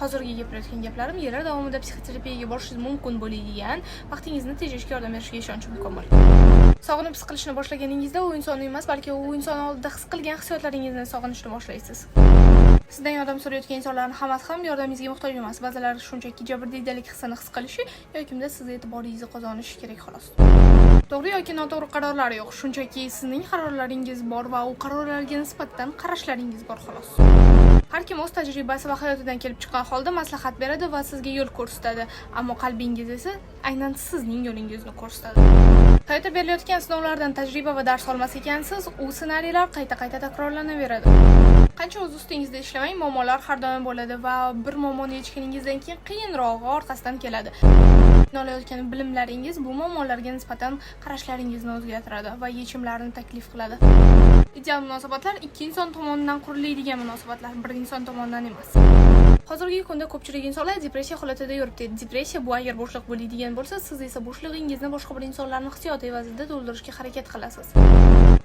Hozirgi gapirayotgan gaplarim yillar davomida psixoterapiyaga borishingiz mumkin bo'ladigan vaqtingizni tejashga yordam berishiga ishonchim komil. Sog'inib siqilishni boshlaganingizda u insonni emas, balki u inson oldida his qilgan hissiyotlaringizni sog'inishni boshlaysiz. Sizdan yordam so'rayotgan insonlarning hammasi ham yordamingizga muhtoj emas. Ba'zilari shunchaki jabrdiydalik hissini his qilishi yoki kimda siz e'tiboringizni qozonishi kerak xolos. To'g'ri yoki noto'g'ri qarorlar yo'q, shunchaki sizning qarorlaringiz bor va u qarorlarga nisbatan qarashlaringiz bor xolos. Har kim o'z tajribasi va hayotidan kelib chiqqan holda maslahat beradi va sizga yo'l ko'rsatadi, ammo qalbingiz esa aynan sizning yo'lingizni ko'rsatadi. Hayotda berilayotgan sinovlardan tajriba va dars olmas ekansiz, u ssenariylar qayta-qayta takrorlanaveradi. Qancha o'z ustingizda ishlamang, muammolar har doim bo'ladi va bir muammoni yechganingizdan keyin qiyinrog'i orqasidan keladi. Olayotgan bilimlaringiz bu muammolarga nisbatan qarashlaringizni o'zgartiradi va yechimlarni taklif qiladi. Ideal munosabatlar ikki inson tomonidan quriladigan munosabatlar, bir inson tomonidan emas. Hozirgi kunda ko'pchilik insonlar depressiya holatida yuribdi. Depressiya bu agar bo'shliq bo'ladigan bo'lsa, siz esa bo'shlig'ingizni boshqa bir insonlarning hissiyoti evazida to'ldirishga harakat qilasiz.